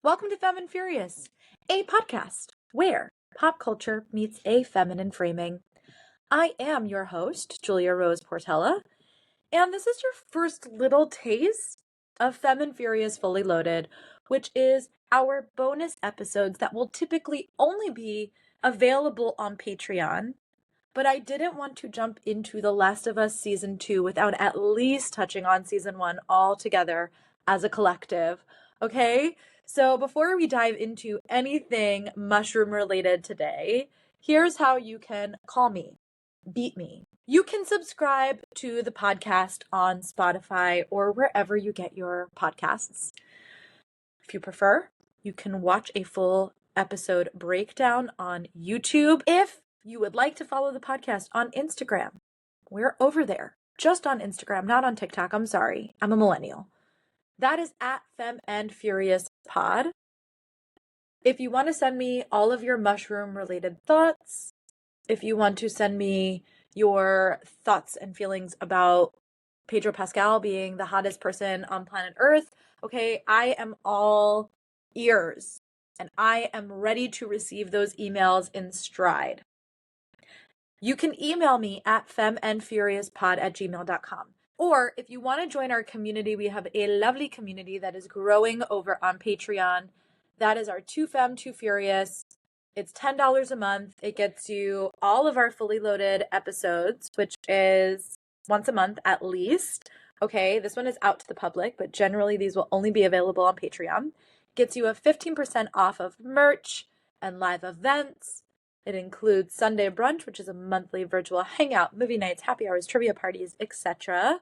Welcome to Femme Furious, a podcast where pop culture meets a feminine framing. I am your host, Julia Rose Portela, and this is your first little taste of Femme Furious Fully Loaded, which is our bonus episodes that will typically only be available on Patreon. But I didn't want to jump into The Last of Us Season 2 without at least touching on Season 1 all together as a collective, okay? So before we dive into anything mushroom related today, here's how you can call me, beat me. You can subscribe to the podcast on Spotify or wherever you get your podcasts. If you prefer, you can watch a full episode breakdown on YouTube. If you would like to follow the podcast on Instagram, we're over there. Just on Instagram, not on TikTok. I'm sorry. I'm a millennial. That is at Femme and Furious Pod. If you want to send me all of your mushroom-related thoughts, if you want to send me your thoughts and feelings about Pedro Pascal being the hottest person on planet Earth, okay, I am all ears, and I am ready to receive those emails in stride. You can email me at femmeandfuriouspod@gmail.com. Or if you want to join our community, we have a lovely community that is growing over on Patreon. That is our Two Femme, Two Furious. It's $10 a month. It gets you all of our fully loaded episodes, which is once a month at least. Okay, this one is out to the public, but generally these will only be available on Patreon. Gets you a 15% off of merch and live events. It includes Sunday Brunch, which is a monthly virtual hangout, movie nights, happy hours, trivia parties, etc.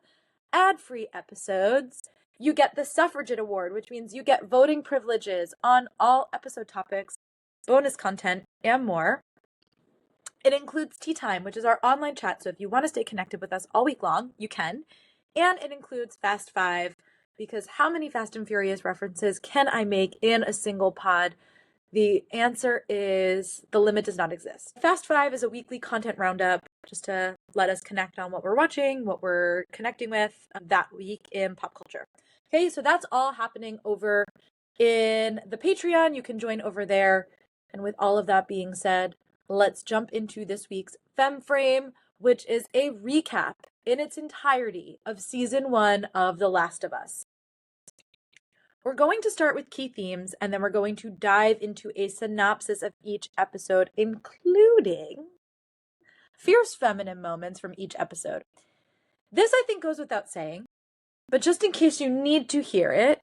Ad-free episodes. You get the Suffragette Award, which means you get voting privileges on all episode topics, bonus content, and more. It includes Tea Time, which is our online chat, so if you want to stay connected with us all week long, you can. And it includes Fast Five, because how many Fast and Furious references can I make in a single pod? The answer is the limit does not exist. Fast Five is a weekly content roundup just to let us connect on what we're watching, what we're connecting with that week in pop culture. Okay, so that's all happening over in the Patreon. You can join over there. And with all of that being said, let's jump into this week's Femme Frame, which is a recap in its entirety of Season 1 of The Last of Us. We're going to start with key themes, and then we're going to dive into a synopsis of each episode, including fierce feminine moments from each episode. This, I think, goes without saying, but just in case you need to hear it,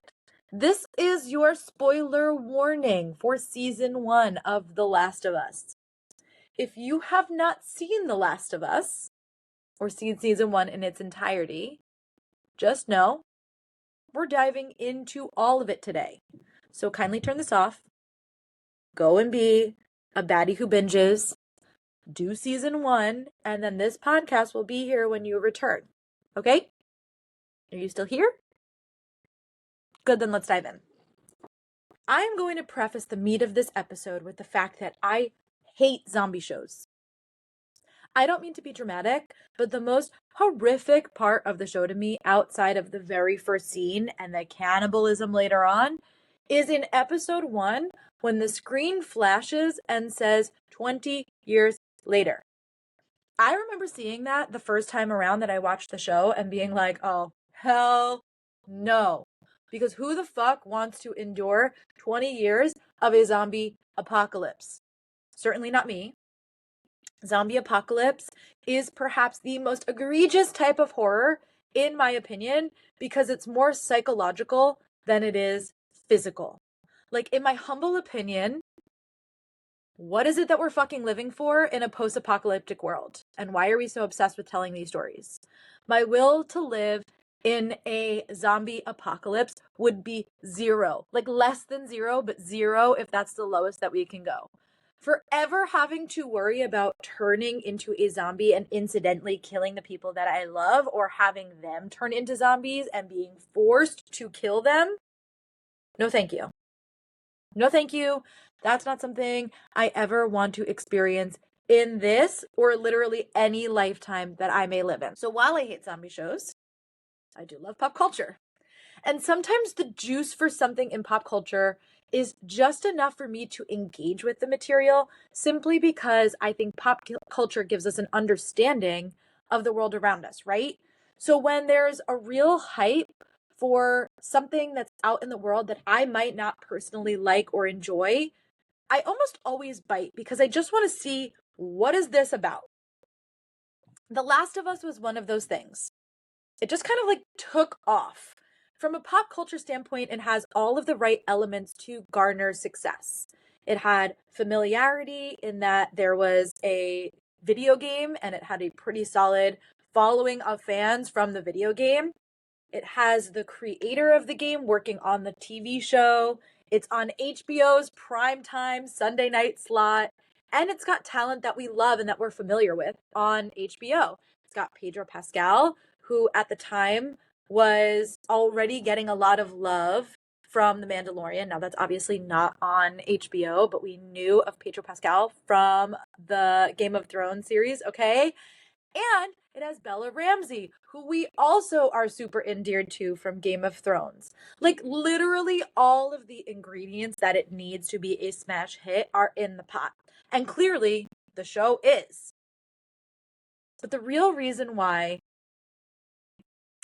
this is your spoiler warning for Season 1 of The Last of Us. If you have not seen The Last of Us, or seen Season 1 in its entirety, just know we're diving into all of it today. So kindly turn this off. Go and be a baddie who binges. Do Season 1, and then this podcast will be here when you return. Okay? Are you still here? Good, then let's dive in. I am going to preface the meat of this episode with the fact that I hate zombie shows. I don't mean to be dramatic, but the most horrific part of the show to me, outside of the very first scene and the cannibalism later on, is in episode 1 when the screen flashes and says 20 years later. I remember seeing that the first time around that I watched the show and being like, oh, hell no. Because who the fuck wants to endure 20 years of a zombie apocalypse? Certainly not me. Zombie apocalypse is perhaps the most egregious type of horror, in my opinion, because it's more psychological than it is physical. Like, in my humble opinion, what is it that we're fucking living for in a post-apocalyptic world? And why are we so obsessed with telling these stories? My will to live in a zombie apocalypse would be 0. Like, less than 0, but 0 if that's the lowest that we can go. Forever having to worry about turning into a zombie and incidentally killing the people that I love, or having them turn into zombies and being forced to kill them. No, thank you. No, thank you. That's not something I ever want to experience in this or literally any lifetime that I may live in. So while I hate zombie shows, I do love pop culture. And sometimes the juice for something in pop culture is just enough for me to engage with the material, simply because I think pop culture gives us an understanding of the world around us, right? So when there's a real hype for something that's out in the world that I might not personally like or enjoy, I almost always bite because I just want to see, what is this about? The Last of Us was one of those things. It just kind of like took off. From a pop culture standpoint, it has all of the right elements to garner success. It had familiarity in that there was a video game and it had a pretty solid following of fans from the video game. It has the creator of the game working on the TV show. It's on HBO's primetime Sunday night slot. And it's got talent that we love and that we're familiar with on HBO. It's got Pedro Pascal, who at the time was already getting a lot of love from The Mandalorian. Now, that's obviously not on HBO, but we knew of Pedro Pascal from the Game of Thrones series, okay? And it has Bella Ramsey, who we also are super endeared to from Game of Thrones. Like, literally all of the ingredients that it needs to be a smash hit are in the pot. And clearly, the show is. But the real reason why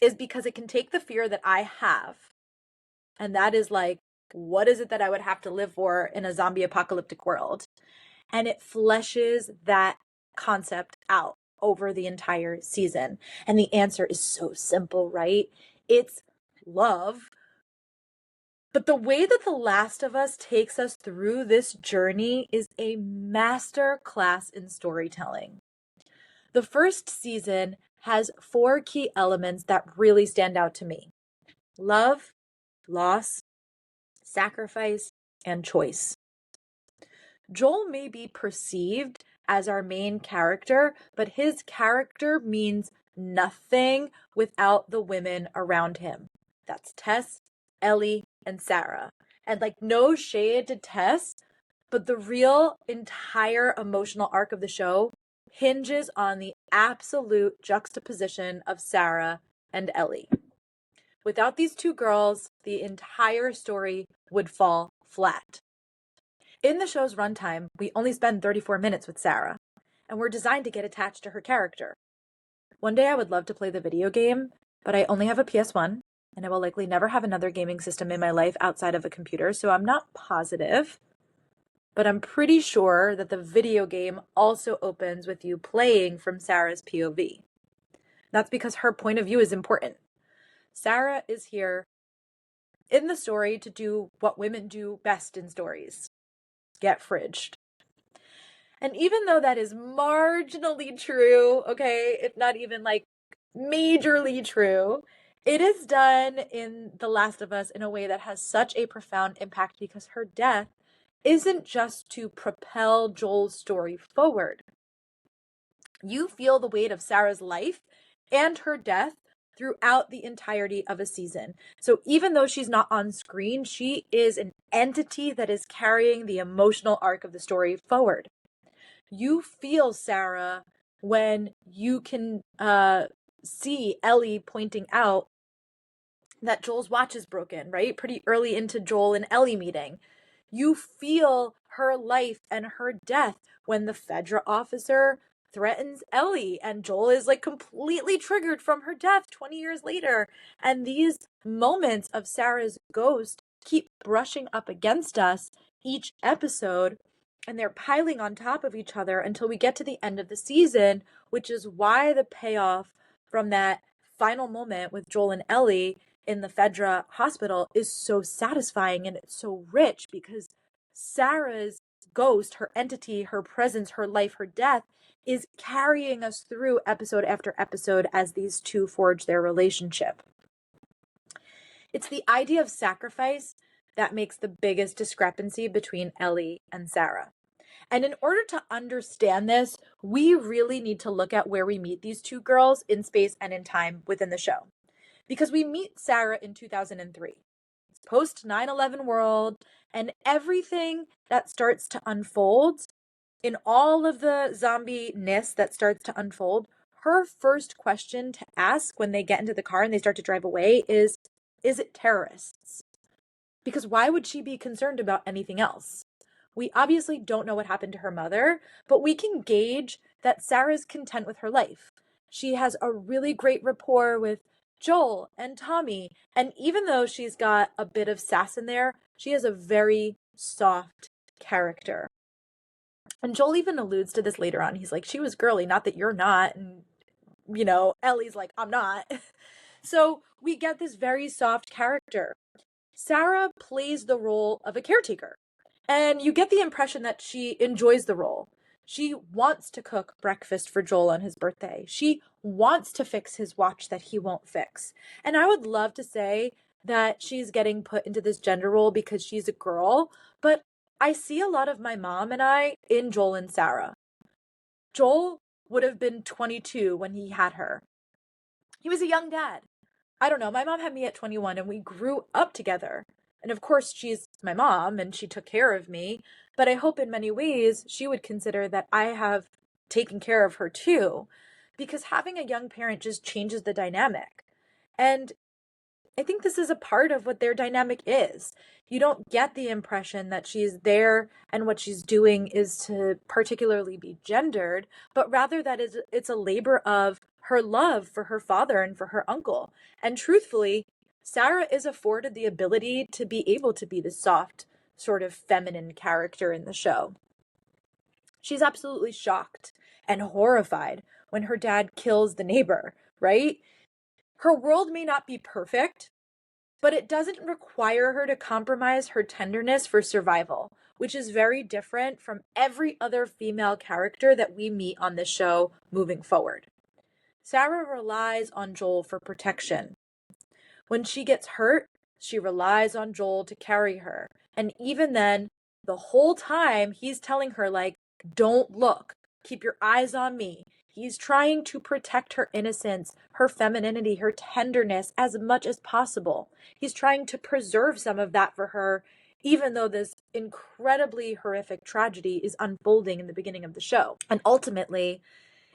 is because it can take the fear that I have, and that is like, what is it that I would have to live for in a zombie apocalyptic world? And it fleshes that concept out over the entire season. And the answer is so simple, right? It's love. But the way that The Last of Us takes us through this journey is a master class in storytelling. The first season has 4 key elements that really stand out to me: love, loss, sacrifice, and choice. Joel may be perceived as our main character, but his character means nothing without the women around him. That's Tess, Ellie, and Sarah. And like, no shade to Tess, but the real entire emotional arc of the show hinges on the absolute juxtaposition of Sarah and Ellie. Without these two girls, the entire story would fall flat. In the show's runtime, we only spend 34 minutes with Sarah, and we're designed to get attached to her character. One day I would love to play the video game, but I only have a PS1, and I will likely never have another gaming system in my life outside of a computer, so I'm not positive. But I'm pretty sure that the video game also opens with you playing from Sarah's POV. That's because her point of view is important. Sarah is here in the story to do what women do best in stories: get fridged. And even though that is marginally true, okay, if not even like majorly true, it is done in The Last of Us in a way that has such a profound impact, because her death isn't just to propel Joel's story forward. You feel the weight of Sarah's life and her death throughout the entirety of a season. So even though she's not on screen, she is an entity that is carrying the emotional arc of the story forward. You feel Sarah when you can see Ellie pointing out that Joel's watch is broken, right? Pretty early into Joel and Ellie meeting. You feel her life and her death when the Fedra officer threatens Ellie and Joel is like completely triggered from her death 20 years later. And these moments of Sarah's ghost keep brushing up against us each episode, and they're piling on top of each other until we get to the end of the season, which is why the payoff from that final moment with Joel and Ellie in the Fedra hospital is so satisfying, and it's so rich, because Sarah's ghost, her entity, her presence, her life, her death, is carrying us through episode after episode as these two forge their relationship. It's the idea of sacrifice that makes the biggest discrepancy between Ellie and Sarah. And in order to understand this, we really need to look at where we meet these two girls in space and in time within the show. Because we meet Sarah in 2003. It's post 9/11 world, and everything that starts to unfold, in all of the zombie-ness that starts to unfold, her first question to ask when they get into the car and they start to drive away is it terrorists? Because why would she be concerned about anything else? We obviously don't know what happened to her mother, but we can gauge that Sarah's content with her life. She has a really great rapport with Joel and Tommy, and even though she's got a bit of sass in there, she has a very soft character. And Joel even alludes to this later on. He's like, she was girly, not that you're not. And, Ellie's like, I'm not. So we get this very soft character. Sarah plays the role of a caretaker, and you get the impression that she enjoys the role. She wants to cook breakfast for Joel on his birthday. She wants to fix his watch that he won't fix. And I would love to say that she's getting put into this gender role because she's a girl, but I see a lot of my mom and I in Joel and Sarah. Joel would have been 22 when he had her. He was a young dad. I don't know. My mom had me at 21 and we grew up together. And of course, she's my mom and she took care of me. But I hope in many ways she would consider that I have taken care of her too. Because having a young parent just changes the dynamic. And I think this is a part of what their dynamic is. You don't get the impression that she's there and what she's doing is to particularly be gendered, but rather that it's a labor of her love for her father and for her uncle. And truthfully, Sarah is afforded the ability to be able to be the soft, sort of feminine character in the show. She's absolutely shocked and horrified when her dad kills the neighbor, right? Her world may not be perfect, but it doesn't require her to compromise her tenderness for survival, which is very different from every other female character that we meet on this show moving forward. Sarah relies on Joel for protection. When she gets hurt, she relies on Joel to carry her. And even then, the whole time, he's telling her, like, don't look. Keep your eyes on me. He's trying to protect her innocence, her femininity, her tenderness as much as possible. He's trying to preserve some of that for her, even though this incredibly horrific tragedy is unfolding in the beginning of the show. And ultimately,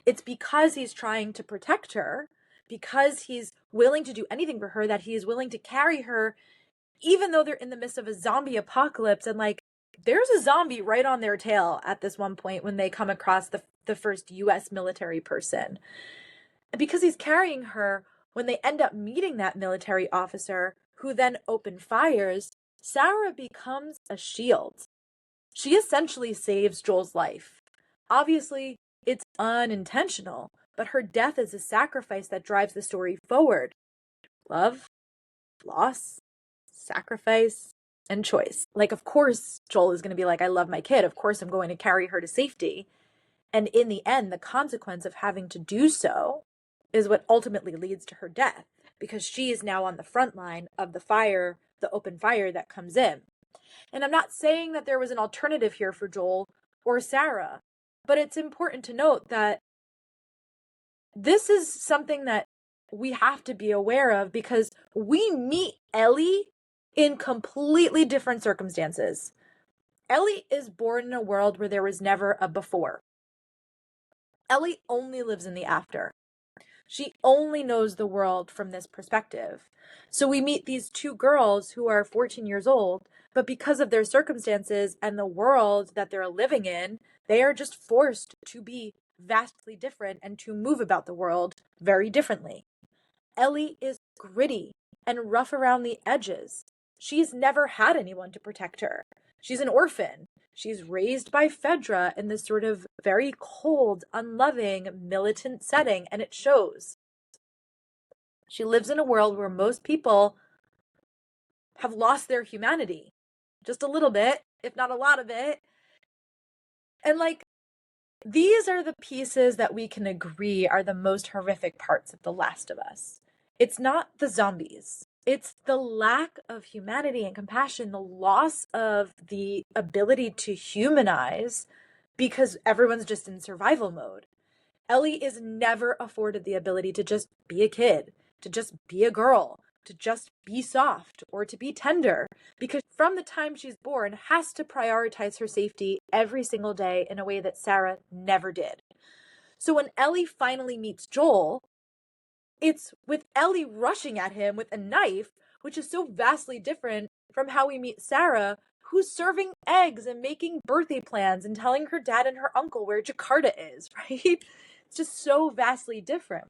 it's because he's trying to protect her, because he's willing to do anything for her, that he is willing to carry her, even though they're in the midst of a zombie apocalypse. And like, there's a zombie right on their tail at this one point when they come across the first US military person. And because he's carrying her, when they end up meeting that military officer who then open fires, Sarah becomes a shield. She essentially saves Joel's life. Obviously, it's unintentional, but her death is a sacrifice that drives the story forward. Love, loss, sacrifice, and choice. Like, of course, Joel is going to be like, I love my kid. Of course, I'm going to carry her to safety. And in the end, the consequence of having to do so is what ultimately leads to her death, because she is now on the front line of the fire, the open fire that comes in. And I'm not saying that there was an alternative here for Joel or Sarah, but it's important to note that this is something that we have to be aware of, because we meet Ellie in completely different circumstances. Ellie is born in a world where there was never a before. Ellie only lives in the after. She only knows the world from this perspective. So we meet these two girls who are 14 years old, but because of their circumstances and the world that they're living in, they are just forced to be vastly different and to move about the world very differently. Ellie is gritty and rough around the edges. She's never had anyone to protect her. She's an orphan. She's raised by Fedra in this sort of very cold, unloving, militant setting, and it shows. She lives in a world where most people have lost their humanity. Just a little bit, if not a lot of it. And like, these are the pieces that we can agree are the most horrific parts of The Last of Us. It's not the zombies. It's the lack of humanity and compassion, the loss of the ability to humanize because everyone's just in survival mode. Ellie is never afforded the ability to just be a kid, to just be a girl, to just be soft or to be tender, because from the time she's born has to prioritize her safety every single day in a way that Sarah never did. So when Ellie finally meets Joel, it's with Ellie rushing at him with a knife, which is so vastly different from how we meet Sarah, who's serving eggs and making birthday plans and telling her dad and her uncle where Jakarta is, right? It's just so vastly different.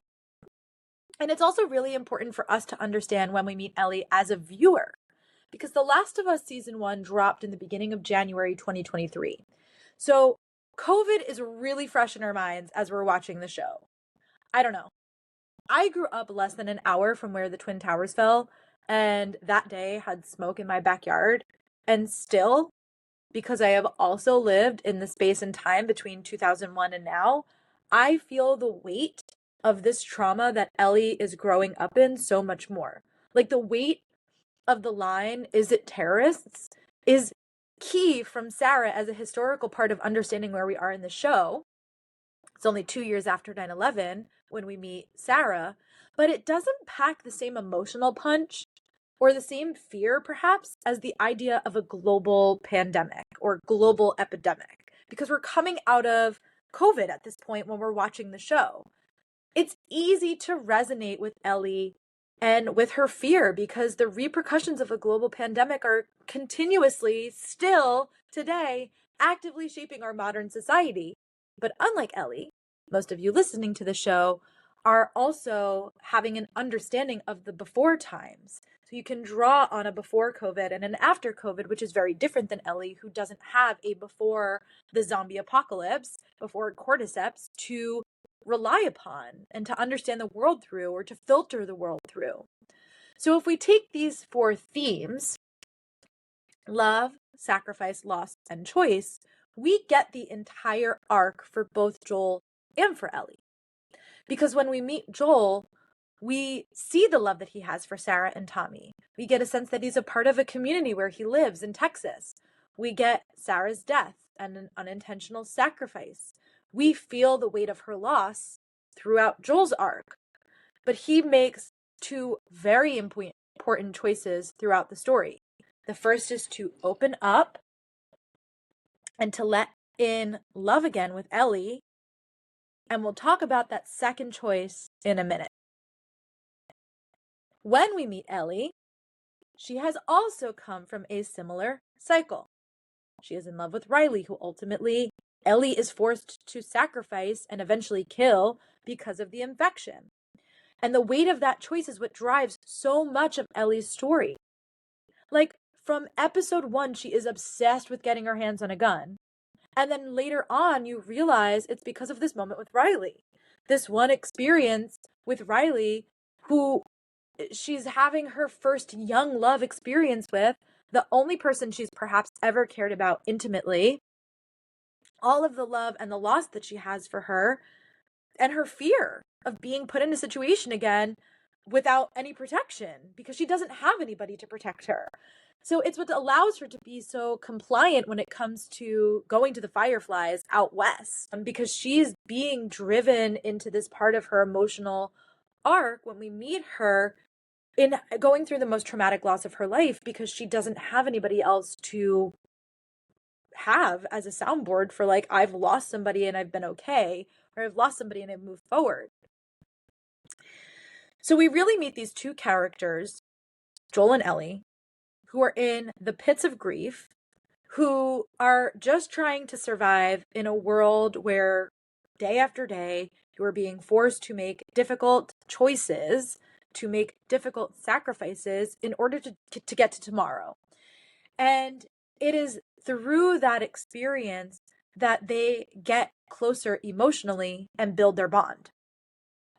And it's also really important for us to understand when we meet Ellie as a viewer, because The Last of Us season 1 dropped in the beginning of January 2023. So COVID is really fresh in our minds as we're watching the show. I don't know. I grew up less than an hour from where the Twin Towers fell, and that day had smoke in my backyard. And still, because I have also lived in the space and time between 2001 and now, I feel the weight of this trauma that Ellie is growing up in so much more. Like the weight of the line, "Is it terrorists?" is key from Sarah as a historical part of understanding where we are in the show. It's only 2 years after 9/11 when we meet Sarah, but it doesn't pack the same emotional punch or the same fear, perhaps, as the idea of a global pandemic or global epidemic, because we're coming out of COVID at this point when we're watching the show. It's easy to resonate with Ellie and with her fear because the repercussions of a global pandemic are continuously, still today, actively shaping our modern society. But unlike Ellie, most of you listening to the show are also having an understanding of the before times. So you can draw on a before COVID and an after COVID, which is very different than Ellie, who doesn't have a before the zombie apocalypse, before cordyceps, to rely upon and to understand the world through or to filter the world through. So if we take these 4 themes, love, sacrifice, loss, and choice, we get the entire arc for both Joel and for Ellie. Because when we meet Joel, we see the love that he has for Sarah and Tommy. We get a sense that he's a part of a community where he lives in Texas. We get Sarah's death and an unintentional sacrifice. We feel the weight of her loss throughout Joel's arc. But he makes 2 very important choices throughout the story. The first is to open up and to let in love again with Ellie. And we'll talk about that second choice in a minute. When we meet Ellie, she has also come from a similar cycle. She is in love with Riley, who ultimately Ellie is forced to sacrifice and eventually kill because of the infection. And the weight of that choice is what drives so much of Ellie's story. Like, from episode 1, she is obsessed with getting her hands on a gun. And then later on, you realize it's because of this moment with Riley. This one experience with Riley, who she's having her first young love experience with, the only person she's perhaps ever cared about intimately, all of the love and the loss that she has for her, and her fear of being put in a situation again without any protection because she doesn't have anybody to protect her. So it's what allows her to be so compliant when it comes to going to the Fireflies out west, because she's being driven into this part of her emotional arc when we meet her in going through the most traumatic loss of her life, because she doesn't have anybody else to have as a soundboard for, like, I've lost somebody and I've been okay, or I've lost somebody and I've moved forward. So we really meet these 2 characters, Joel and Ellie, who are in the pits of grief, who are just trying to survive in a world where day after day you are being forced to make difficult choices, to make difficult sacrifices in order to get to tomorrow. And it is through that experience that they get closer emotionally and build their bond.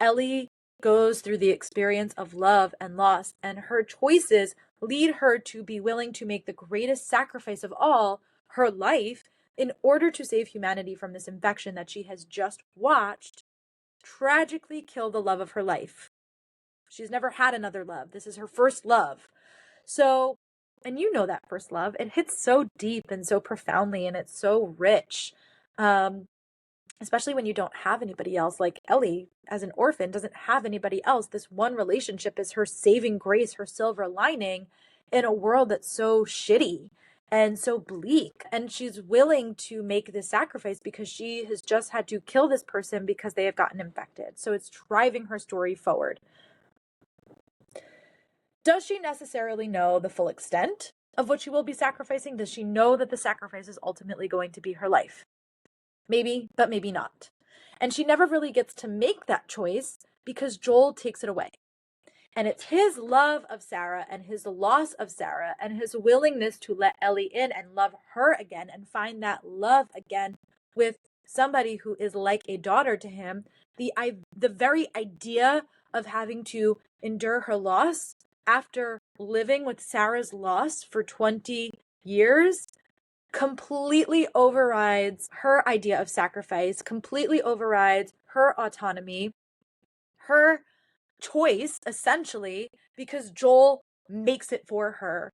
Ellie goes through the experience of love and loss, and her choices lead her to be willing to make the greatest sacrifice of all, her life, in order to save humanity from this infection that she has just watched tragically kill the love of her life. She's never had another love. This is her first love. So, and you know that first love, it hits so deep and so profoundly, and it's so rich. Especially when you don't have anybody else. Like Ellie, as an orphan, doesn't have anybody else. This one relationship is her saving grace, her silver lining in a world that's so shitty and so bleak. And she's willing to make this sacrifice because she has just had to kill this person because they have gotten infected. So it's driving her story forward. Does she necessarily know the full extent of what she will be sacrificing? Does she know that the sacrifice is ultimately going to be her life? Maybe, but maybe not. And she never really gets to make that choice because Joel takes it away. And it's his love of Sarah and his loss of Sarah and his willingness to let Ellie in and love her again and find that love again with somebody who is like a daughter to him. The very idea of having to endure her loss after living with Sarah's loss for 20 years completely overrides her idea of sacrifice, completely overrides her autonomy, her choice, essentially, because Joel makes it for her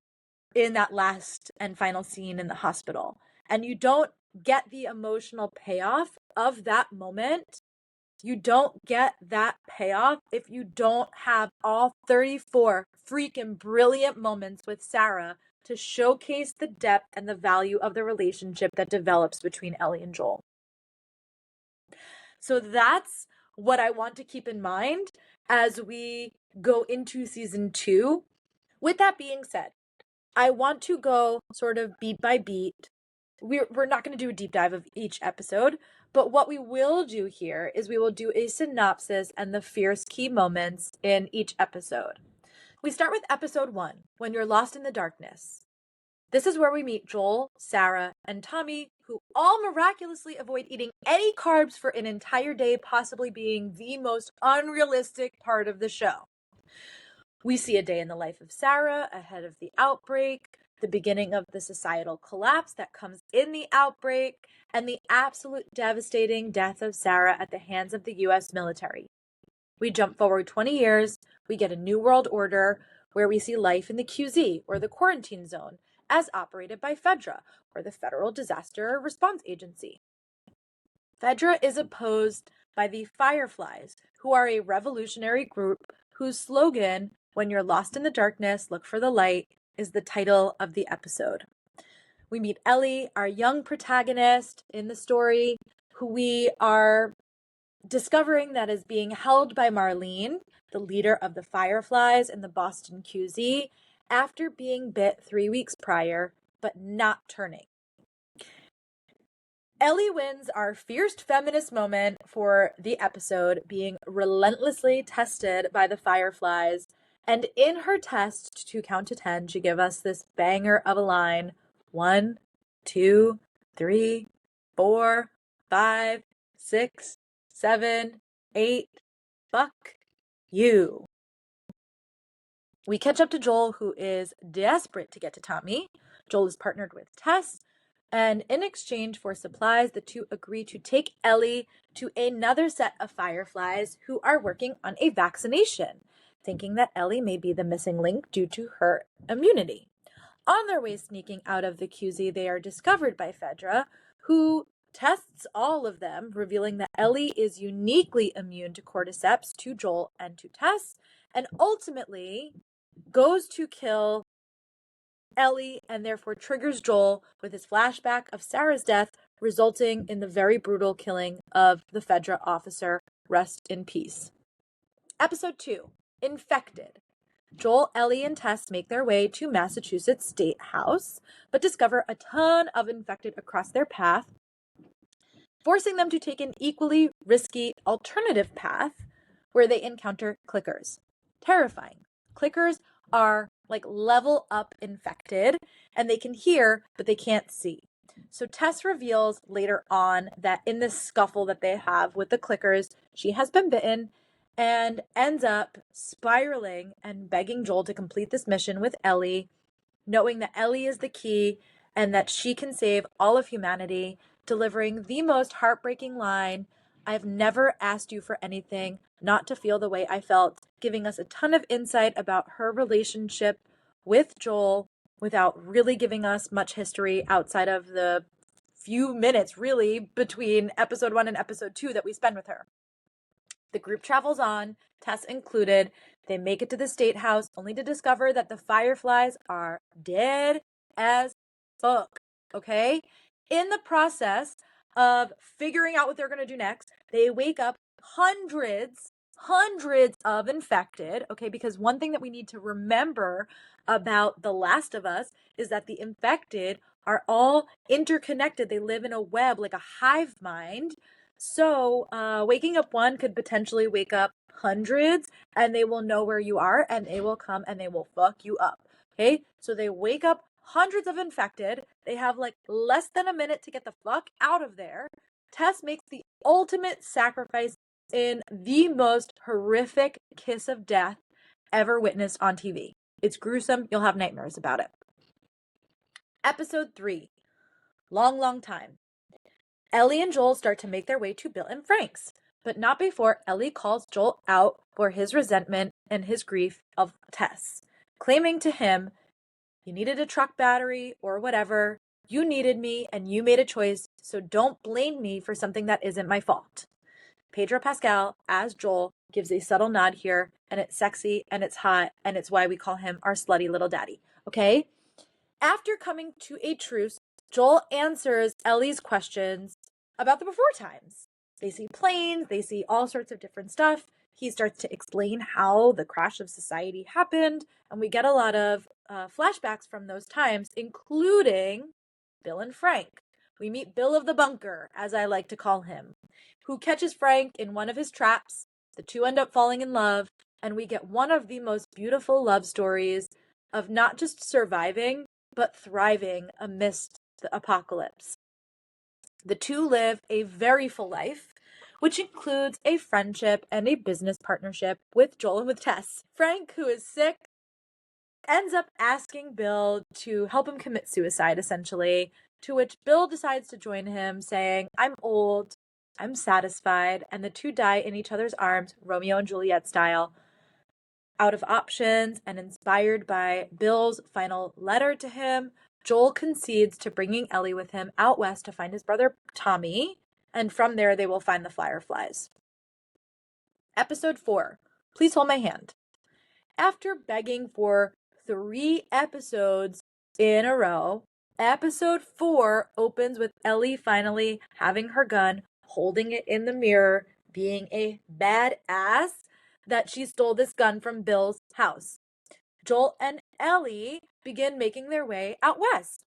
in that last and final scene in the hospital. And you don't get the emotional payoff of that moment. You don't get that payoff if you don't have all 34 freaking brilliant moments with Sarah to showcase the depth and the value of the relationship that develops between Ellie and Joel. So that's what I want to keep in mind as we go into season 2. With that being said, I want to go sort of beat by beat. We're not going to do a deep dive of each episode, but what we will do here is we will do a synopsis and the fierce key moments in each episode. We start with episode 1, When You're Lost in the Darkness. This is where we meet Joel, Sarah, and Tommy, who all miraculously avoid eating any carbs for an entire day, possibly being the most unrealistic part of the show. We see a day in the life of Sarah ahead of the outbreak, the beginning of the societal collapse that comes in the outbreak, and the absolute devastating death of Sarah at the hands of the US military. We jump forward 20 years, we get a new world order where we see life in the QZ, or the quarantine zone, as operated by FEDRA, or the Federal Disaster Response Agency. FEDRA is opposed by the Fireflies, who are a revolutionary group whose slogan, "When you're lost in the darkness, look for the light," is the title of the episode. We meet Ellie, our young protagonist in the story, who we are discovering that is being held by Marlene, the leader of the Fireflies in the Boston QZ, after being bit 3 weeks prior, but not turning. Ellie wins our fierce feminist moment for the episode, being relentlessly tested by the Fireflies. And in her test to count to 10, she gave us this banger of a line: 1, 2, 3, 4, 5, 6, 7, 8, fuck you. We catch up to Joel, who is desperate to get to Tommy. Joel is partnered with Tess, and in exchange for supplies, the two agree to take Ellie to another set of Fireflies who are working on a vaccination, thinking that Ellie may be the missing link due to her immunity. On their way sneaking out of the QZ, they are discovered by Fedra, who tests all of them, revealing that Ellie is uniquely immune to cordyceps, to Joel and to Tess, and ultimately goes to kill Ellie and therefore triggers Joel with his flashback of Sarah's death, resulting in the very brutal killing of the Fedra officer. Rest in peace. Episode 2, Infected. Joel, Ellie, and Tess make their way to Massachusetts State House, but discover a ton of infected across their path, forcing them to take an equally risky alternative path where they encounter clickers. Terrifying. Clickers are like level up infected, and they can hear, but they can't see. So Tess reveals later on that in this scuffle that they have with the clickers, she has been bitten and ends up spiraling and begging Joel to complete this mission with Ellie, knowing that Ellie is the key and that she can save all of humanity, delivering the most heartbreaking line: "I've never asked you for anything, not to feel the way I felt," giving us a ton of insight about her relationship with Joel without really giving us much history outside of the few minutes, really, between episode 1 and episode 2 that we spend with her. The group travels on, Tess included. They make it to the State House, only to discover that the Fireflies are dead as fuck, okay? In the process of figuring out what they're going to do next, they wake up hundreds hundreds of infected, okay? Because one thing that we need to remember about The Last of Us is that the infected are all interconnected. They live in a web like a hive mind. So waking up one could potentially wake up hundreds, and they will know where you are, and they will come and they will fuck you up. Okay, so they wake up hundreds of infected. They have like less than a minute to get the fuck out of there. Tess makes the ultimate sacrifice in the most horrific kiss of death ever witnessed on TV. It's gruesome. You'll have nightmares about it. Episode 3. Long time. Ellie and Joel start to make their way to Bill and Frank's, but not before Ellie calls Joel out for his resentment and his grief of Tess, claiming to him, "You needed a truck battery or whatever. You needed me and you made a choice, so don't blame me for something that isn't my fault." Pedro Pascal, as Joel, gives a subtle nod here, and it's sexy and it's hot, and it's why we call him our slutty little daddy, okay? After coming to a truce, Joel answers Ellie's questions about the before times. They see planes, they see all sorts of different stuff. He starts to explain how the crash of society happened, and we get a lot of flashbacks from those times, including Bill and Frank. We meet Bill of the Bunker, as I like to call him, who catches Frank in one of his traps. The two end up falling in love, and we get one of the most beautiful love stories of not just surviving, but thriving amidst the apocalypse. The two live a very full life, which includes a friendship and a business partnership with Joel and with Tess. Frank, who is sick, ends up asking Bill to help him commit suicide, essentially, to which Bill decides to join him, saying, "I'm old, I'm satisfied," and the two die in each other's arms, Romeo and Juliet style. Out of options and inspired by Bill's final letter to him, Joel concedes to bringing Ellie with him out west to find his brother Tommy, and from there they will find the Fireflies. Episode 4. Please hold my hand. After begging for 3 episodes in a row, episode 4 opens with Ellie finally having her gun, holding it in the mirror, being a badass that she stole this gun from Bill's house. Joel and Ellie begin making their way out west.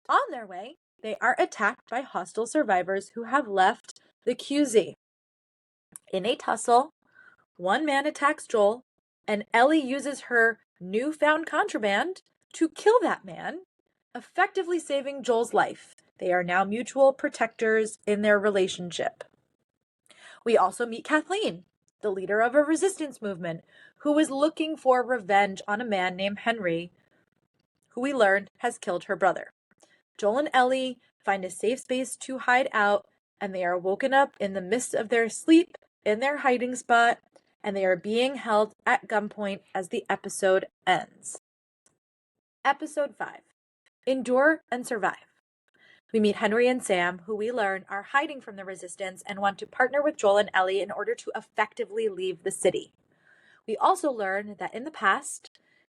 On their way, they are attacked by hostile survivors who have left the QZ. In a tussle, one man attacks Joel, and Ellie uses her newfound contraband to kill that man, effectively saving Joel's life. They are now mutual protectors in their relationship. We also meet Kathleen, the leader of a resistance movement, who is looking for revenge on a man named Henry, who we learned has killed her brother. Joel and Ellie find a safe space to hide out, and they are woken up in the midst of their sleep in their hiding spot, and they are being held at gunpoint as the episode ends. Episode 5. Endure and survive. We meet Henry and Sam, who we learn are hiding from the resistance and want to partner with Joel and Ellie in order to effectively leave the city. We also learn that in the past,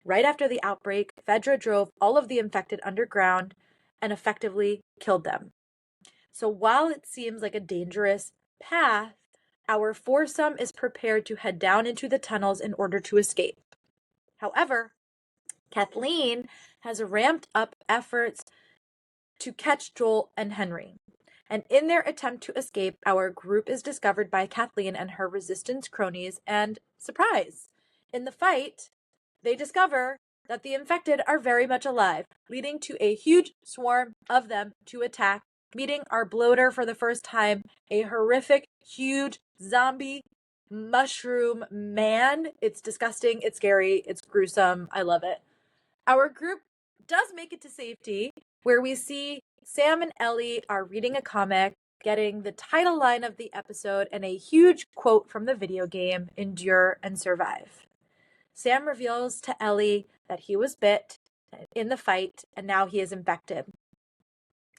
right after the outbreak, Fedra drove all of the infected underground and effectively killed them. So while it seems like a dangerous path, our foursome is prepared to head down into the tunnels in order to escape. However, Kathleen has ramped up efforts to catch Joel and Henry. And in their attempt to escape, our group is discovered by Kathleen and her resistance cronies, and surprise! In the fight, they discover that the infected are very much alive, leading to a huge swarm of them to attack, meeting our bloater for the first time, a horrific, huge zombie mushroom man. It's disgusting, it's scary, it's gruesome. I love it. Our group does make it to safety, where we see Sam and Ellie are reading a comic, getting the title line of the episode and a huge quote from the video game, "Endure and Survive." Sam reveals to Ellie that he was bit in the fight and now he is infected.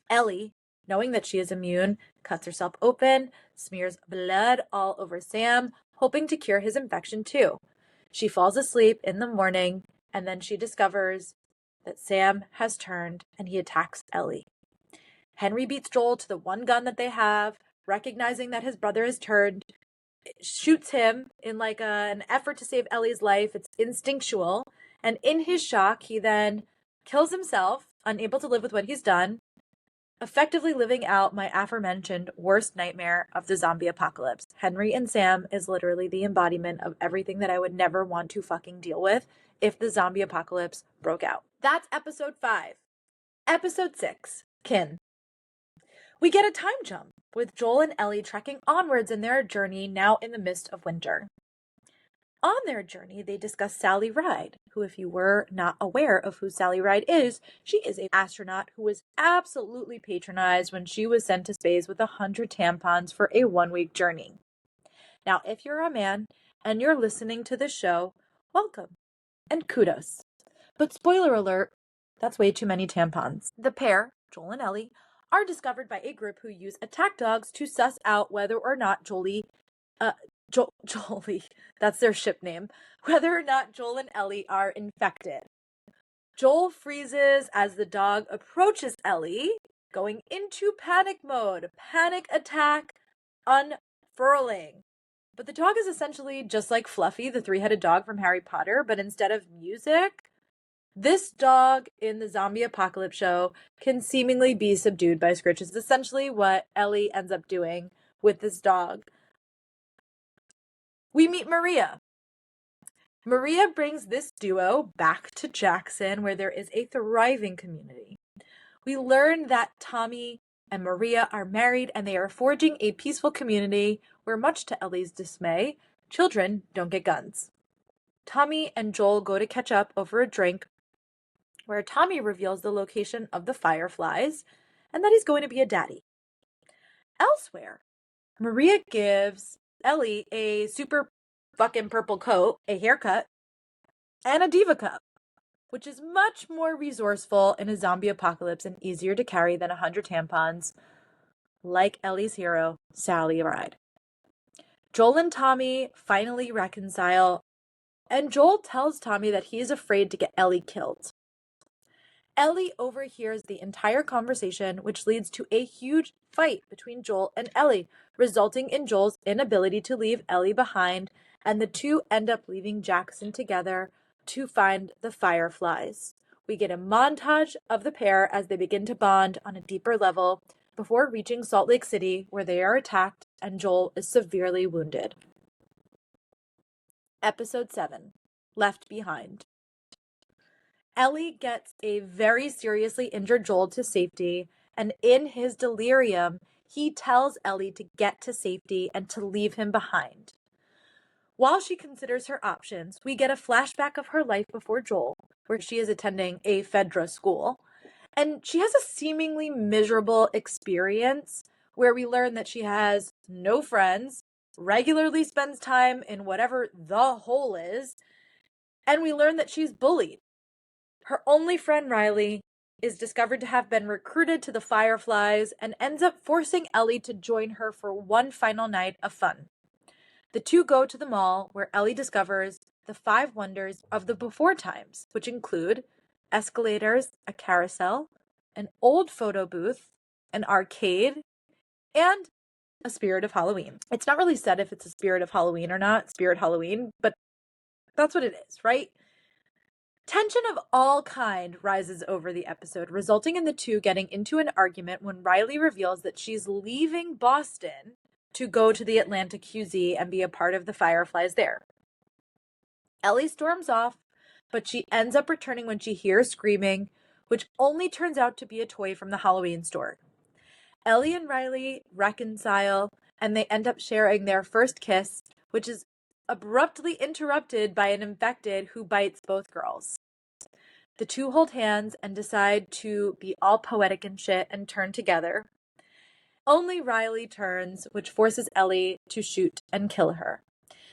Ellie, knowing that she is immune, cuts herself open, smears blood all over Sam, hoping to cure his infection too. She falls asleep in the morning, and then she discovers that Sam has turned and he attacks Ellie. Henry beats Joel to the one gun that they have, recognizing that his brother is turned. shoots him in like an effort to save Ellie's life. It's instinctual. And in his shock, he then kills himself, unable to live with what he's done, effectively living out my aforementioned worst nightmare of the zombie apocalypse. Henry and Sam is literally the embodiment of everything that I would never want to fucking deal with if the zombie apocalypse broke out. That's episode 5. Episode 6, Kin. We get a time jump with Joel and Ellie trekking onwards in their journey now in the midst of winter. On their journey, they discuss Sally Ride, who, if you were not aware of who Sally Ride is, she is an astronaut who was absolutely patronized when she was sent to space with 100 tampons for a 1-week journey. Now, if you're a man and you're listening to this show, welcome and kudos. But spoiler alert, that's way too many tampons. The pair, Joel and Ellie, are discovered by a group who use attack dogs to suss out whether or not Jolie, that's their ship name, whether or not Joel and Ellie are infected. Joel freezes as the dog approaches Ellie, going into panic mode. Panic attack unfurling. But the dog is essentially just like Fluffy, the 3-headed dog from Harry Potter, but instead of music, this dog in the zombie apocalypse show can seemingly be subdued by Scritch. It's essentially what Ellie ends up doing with this dog. We meet Maria. Maria brings this duo back to Jackson, where there is a thriving community. We learn that Tommy and Maria are married and they are forging a peaceful community where, much to Ellie's dismay, children don't get guns. Tommy and Joel go to catch up over a drink, where Tommy reveals the location of the Fireflies and that he's going to be a daddy. Elsewhere, Maria gives Ellie a super fucking purple coat, a haircut, and a diva cup, which is much more resourceful in a zombie apocalypse and easier to carry than 100 tampons, like Ellie's hero, Sally Ride. Joel and Tommy finally reconcile, and Joel tells Tommy that he is afraid to get Ellie killed. Ellie overhears the entire conversation, which leads to a huge fight between Joel and Ellie, resulting in Joel's inability to leave Ellie behind, and the two end up leaving Jackson together to find the Fireflies. We get a montage of the pair as they begin to bond on a deeper level before reaching Salt Lake City, where they are attacked and Joel is severely wounded. Episode 7, Left Behind. Ellie gets a very seriously injured Joel to safety, and in his delirium, he tells Ellie to get to safety and to leave him behind. While she considers her options, we get a flashback of her life before Joel, where she is attending a Fedra school, and she has a seemingly miserable experience where we learn that she has no friends, regularly spends time in whatever the hole is, and we learn that she's bullied. Her only friend, Riley, is discovered to have been recruited to the Fireflies and ends up forcing Ellie to join her for one final night of fun. The two go to the mall, where Ellie discovers the 5 wonders of the before times, which include escalators, a carousel, an old photo booth, an arcade, and a spirit of Halloween. It's not really said if it's a spirit of Halloween or not, Spirit Halloween, but that's what it is, right? Tension of all kind rises over the episode, resulting in the two getting into an argument when Riley reveals that she's leaving Boston to go to the Atlanta QZ and be a part of the Fireflies there. Ellie storms off, but she ends up returning when she hears screaming, which only turns out to be a toy from the Halloween store. Ellie and Riley reconcile, and they end up sharing their first kiss, which is abruptly interrupted by an infected who bites both girls. The two hold hands and decide to be all poetic and shit and turn together. Only Riley turns, which forces Ellie to shoot and kill her.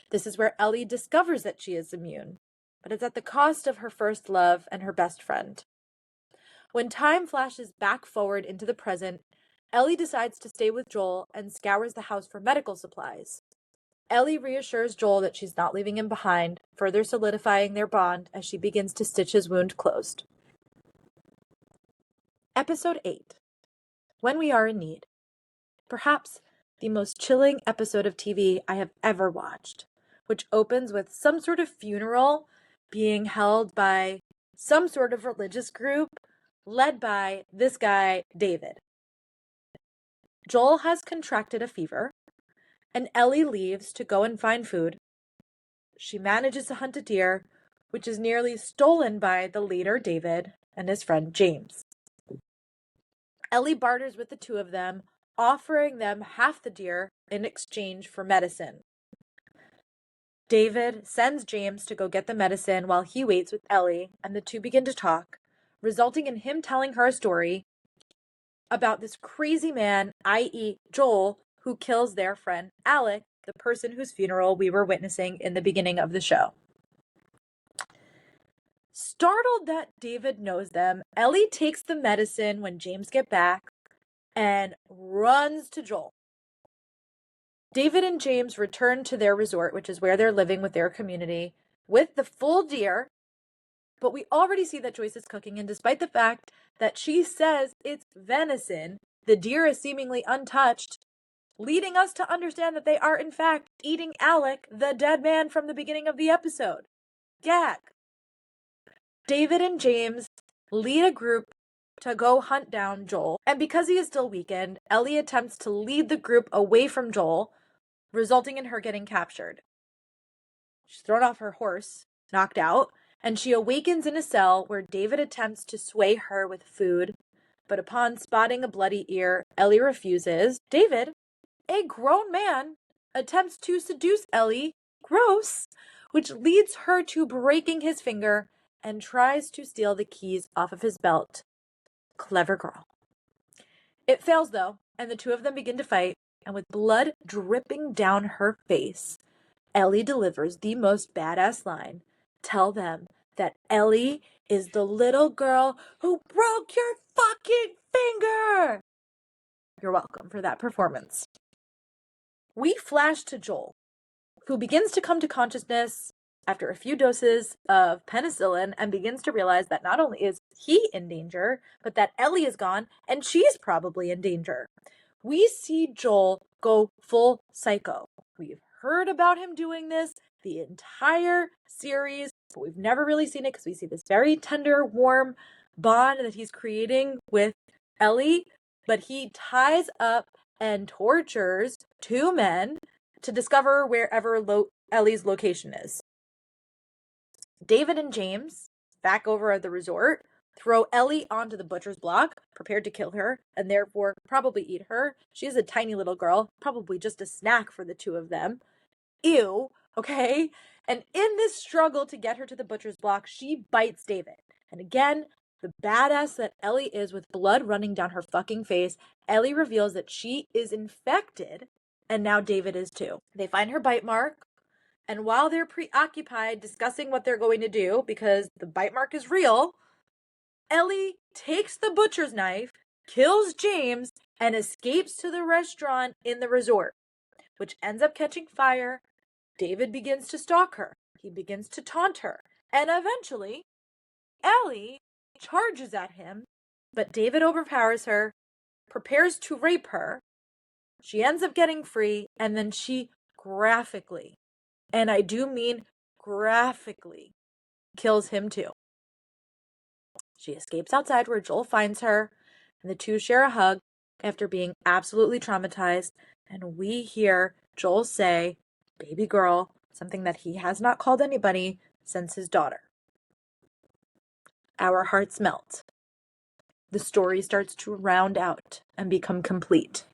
This is where Ellie discovers that she is immune, but it's at the cost of her first love and her best friend. When time flashes back forward into the present, Ellie decides to stay with Joel and scours the house for medical supplies. Ellie reassures Joel that she's not leaving him behind, further solidifying their bond as she begins to stitch his wound closed. Episode 8, When We Are in Need. Perhaps the most chilling episode of TV I have ever watched, which opens with some sort of funeral being held by some sort of religious group led by this guy, David. Joel has contracted a fever, and Ellie leaves to go and find food. She manages to hunt a deer, which is nearly stolen by the leader, David, and his friend, James. Ellie barters with the two of them, offering them half the deer in exchange for medicine. David sends James to go get the medicine while he waits with Ellie, and the two begin to talk, resulting in him telling her a story about this crazy man, i.e. Joel, who kills their friend Alec, the person whose funeral we were witnessing in the beginning of the show. Startled that David knows them, Ellie takes the medicine when James gets back and runs to Joel. David and James return to their resort, which is where they're living with their community, with the full deer. But we already see that Joyce is cooking, and despite the fact that she says it's venison, the deer is seemingly untouched, leading us to understand that they are in fact eating Alec, the dead man from the beginning of the episode. Gag. David and James lead a group to go hunt down Joel, and because he is still weakened, Ellie attempts to lead the group away from Joel, resulting in her getting captured. She's thrown off her horse, knocked out, and she awakens in a cell where David attempts to sway her with food, but upon spotting a bloody ear, Ellie refuses. David, a grown man, attempts to seduce Ellie, gross, which leads her to breaking his finger and tries to steal the keys off of his belt. Clever girl. It fails though, and the two of them begin to fight, and with blood dripping down her face, Ellie delivers the most badass line. Tell them that Ellie is the little girl who broke your fucking finger. You're welcome for that performance. We flash to Joel, who begins to come to consciousness after a few doses of penicillin and begins to realize that not only is he in danger, but that Ellie is gone and she's probably in danger. We see Joel go full psycho. We've heard about him doing this the entire series, but we've never really seen it because we see this very tender, warm bond that he's creating with Ellie, but he ties up and tortures two men to discover wherever Ellie's location is. David and James, back over at the resort, throw Ellie onto the butcher's block, prepared to kill her, and therefore probably eat her. She is a tiny little girl, probably just a snack for the two of them. Ew, okay? And in this struggle to get her to the butcher's block, she bites David. And again, the badass that Ellie is with blood running down her fucking face, Ellie reveals that she is infected, and now David is too. They find her bite mark, and while they're preoccupied discussing what they're going to do, because the bite mark is real, Ellie takes the butcher's knife, kills James, and escapes to the restaurant in the resort, which ends up catching fire. David begins to stalk her. He begins to taunt her. And eventually, Ellie charges at him, but David overpowers her, prepares to rape her. She ends up getting free, and then she graphically, and I do mean graphically, kills him too. She escapes outside where Joel finds her, and the two share a hug after being absolutely traumatized, and we hear Joel say, "Baby girl," something that he has not called anybody since his daughter. Our hearts melt. The story starts to round out and become complete.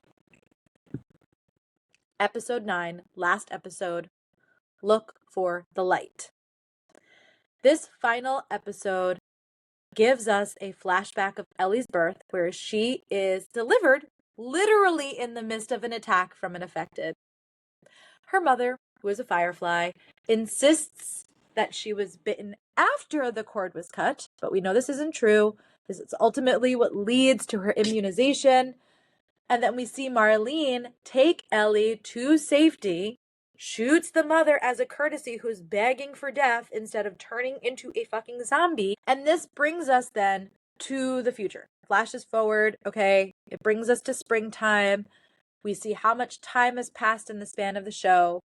Episode 9, last episode, Look for the Light. This final episode gives us a flashback of Ellie's birth, where she is delivered literally in the midst of an attack from an infected. Her mother, who is a firefly, insists that she was bitten after the cord was cut, but we know this isn't true. This is ultimately what leads to her immunization. And then we see Marlene take Ellie to safety, shoots the mother as a courtesy who's begging for death instead of turning into a fucking zombie. And this brings us then to the future. Flashes forward, okay? It brings us to springtime. We see how much time has passed in the span of the show.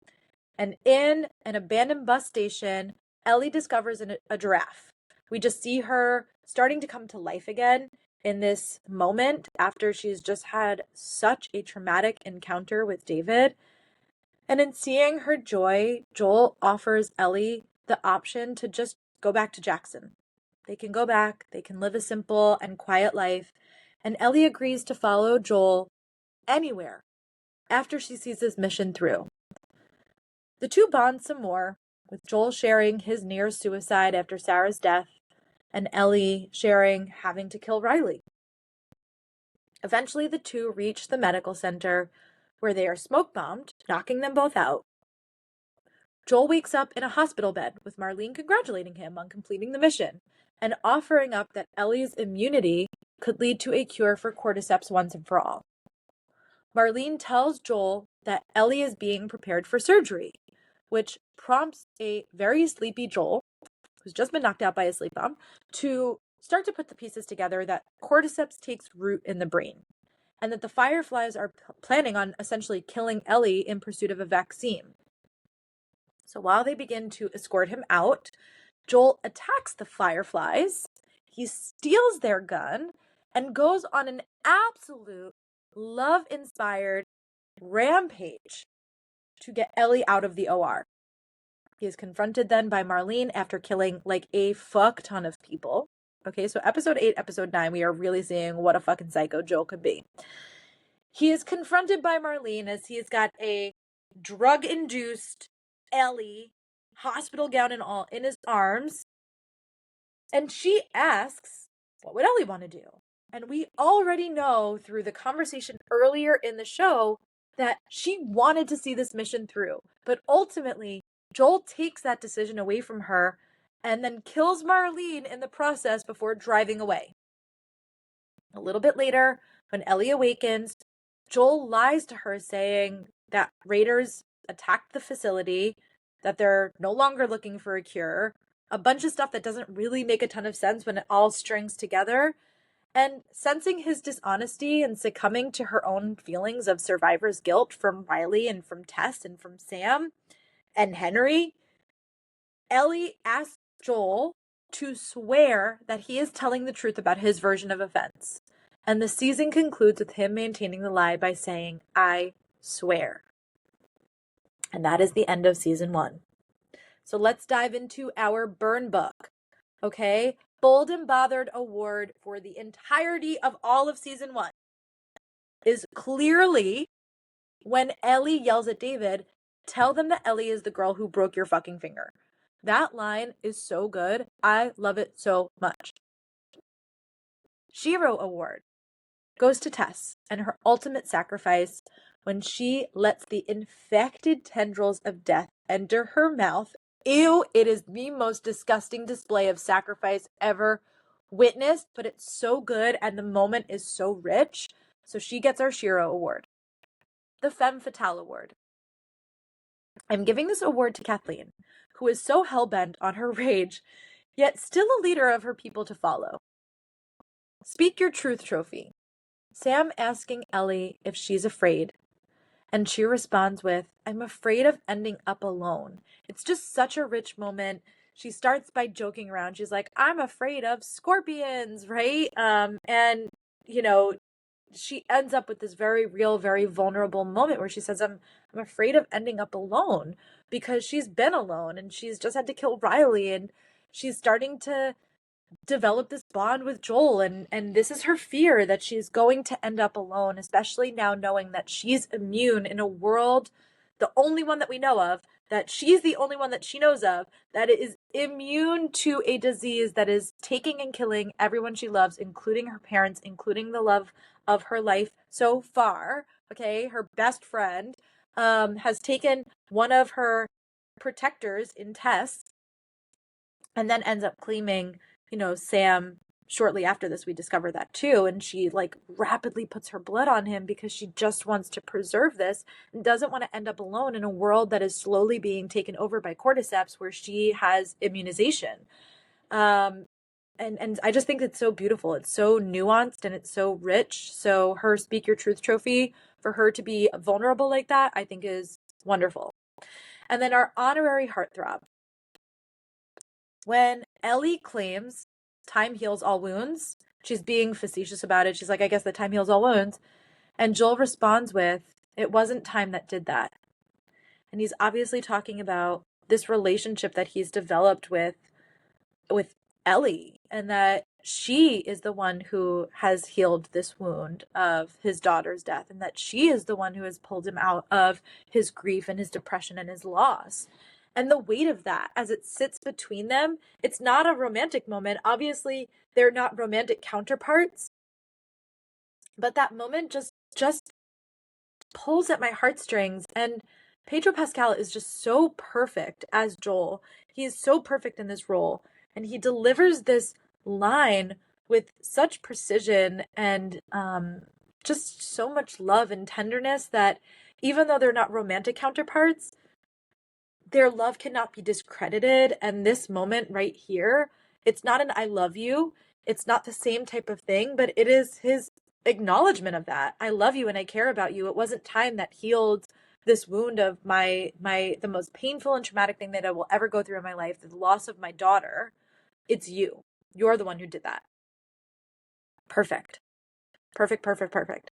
And in an abandoned bus station, Ellie discovers a giraffe. We just see her starting to come to life again in this moment after she's just had such a traumatic encounter with David. And in seeing her joy, Joel offers Ellie the option to just go back to Jackson. They can go back, they can live a simple and quiet life, and Ellie agrees to follow Joel anywhere after she sees this mission through. The two bond some more, with Joel sharing his near suicide after Sarah's death, and Ellie sharing having to kill Riley. Eventually, the two reach the medical center, where they are smoke-bombed, knocking them both out. Joel wakes up in a hospital bed, with Marlene congratulating him on completing the mission, and offering up that Ellie's immunity could lead to a cure for cordyceps once and for all. Marlene tells Joel that Ellie is being prepared for surgery, which prompts a very sleepy Joel, who's just been knocked out by a sleep bomb, to start to put the pieces together that cordyceps takes root in the brain, and that the Fireflies are planning on essentially killing Ellie in pursuit of a vaccine. So while they begin to escort him out, Joel attacks the Fireflies, he steals their gun, and goes on an absolute love-inspired rampage to get Ellie out of the OR. He is confronted then by Marlene after killing like a fuck ton of people. Okay, so episode 8, episode 9, we are really seeing what a fucking psycho Joel could be. He is confronted by Marlene as he's got a drug-induced Ellie, hospital gown and all, in his arms. And she asks, what would Ellie want to do? And we already know through the conversation earlier in the show that she wanted to see this mission through. But ultimately, Joel takes that decision away from her and then kills Marlene in the process before driving away. A little bit later, when Ellie awakens, Joel lies to her saying that raiders attacked the facility, that they're no longer looking for a cure, a bunch of stuff that doesn't really make a ton of sense when it all strings together. And sensing his dishonesty and succumbing to her own feelings of survivor's guilt from Riley and from Tess and from Sam and Henry, Ellie asks Joel to swear that he is telling the truth about his version of events. And the season concludes with him maintaining the lie by saying, I swear. And that is the end of season 1. So let's dive into our burn book. Okay? Bold and Bothered award for the entirety of all of season 1 is clearly when Ellie yells at David, tell them that Ellie is the girl who broke your fucking finger. That line is so good. I love it so much. Shiro award goes to Tess and her ultimate sacrifice when she lets the infected tendrils of death enter her mouth. Ew, it is the most disgusting display of sacrifice ever witnessed, but it's so good and the moment is so rich. So she gets our Shiro award. The Femme Fatale award. I'm giving this award to Kathleen, who is so hell-bent on her rage, yet still a leader of her people to follow. Speak Your Truth trophy. Sam asking Ellie if she's afraid, and she responds with, I'm afraid of ending up alone. It's just such a rich moment. She starts by joking around. She's like, I'm afraid of scorpions, right? And, you know, she ends up with this very real, very vulnerable moment where she says, I'm afraid of ending up alone, because she's been alone and she's just had to kill Riley, and she's starting to develop this bond with Joel, and this is her fear, that she's going to end up alone, especially now knowing that she's immune in a world, the only one that we know of, that she's the only one that she knows of, that is immune to a disease that is taking and killing everyone she loves, including her parents, including the love of her life so far. Okay, her best friend has taken one of her protectors in Tess, and then ends up claiming, you know, Sam. Shortly after this, we discover that too, and she like rapidly puts her blood on him because she just wants to preserve this and doesn't want to end up alone in a world that is slowly being taken over by cordyceps, where she has immunization. and I just think it's so beautiful. It's so nuanced and it's so rich. So her Speak Your Truth trophy, for her to be vulnerable like that, I think is wonderful. And then our honorary heartthrob. When Ellie claims time heals all wounds, she's being facetious about it. She's like, I guess that time heals all wounds. And Joel responds with, it wasn't time that did that. And he's obviously talking about this relationship that he's developed with Ellie, and that she is the one who has healed this wound of his daughter's death, and that she is the one who has pulled him out of his grief and his depression and his loss. And the weight of that as it sits between them, it's not a romantic moment. Obviously, they're not romantic counterparts, but that moment just pulls at my heartstrings. And Pedro Pascal is just so perfect as Joel. He is so perfect in this role. And he delivers this line with such precision and just so much love and tenderness that even though they're not romantic counterparts, their love cannot be discredited. And this moment right here, it's not an I love you. It's not the same type of thing, but it is his acknowledgement of that. I love you and I care about you. It wasn't time that healed this wound of the most painful and traumatic thing that I will ever go through in my life, the loss of my daughter. It's you. You're the one who did that. Perfect. Perfect, perfect, perfect.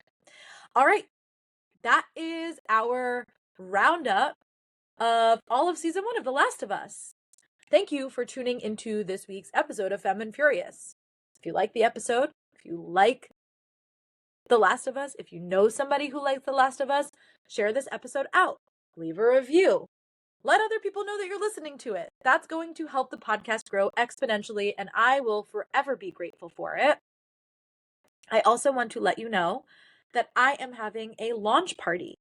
All right. That is our roundup of all of season 1 of The Last of Us. Thank you for tuning into this week's episode of Femme Furious. If you like the episode, if you like The Last of Us, if you know somebody who likes The Last of Us, share this episode out. Leave a review. Let other people know that you're listening to it. That's going to help the podcast grow exponentially, and I will forever be grateful for it. I also want to let you know that I am having a launch party.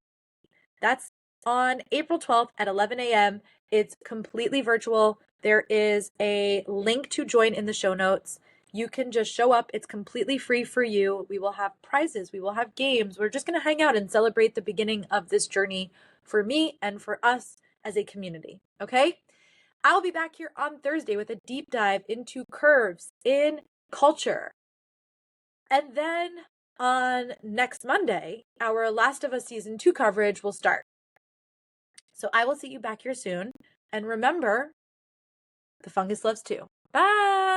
That's on April 12th at 11 a.m. It's completely virtual. There is a link to join in the show notes. You can just show up. It's completely free for you. We will have prizes. We will have games. We're just going to hang out and celebrate the beginning of this journey for me and for us as a community. Okay? I'll be back here on Thursday with a deep dive into curves in culture. And then on next Monday, our Last of Us Season 2 coverage will start. So I will see you back here soon. And remember, the fungus loves too. Bye!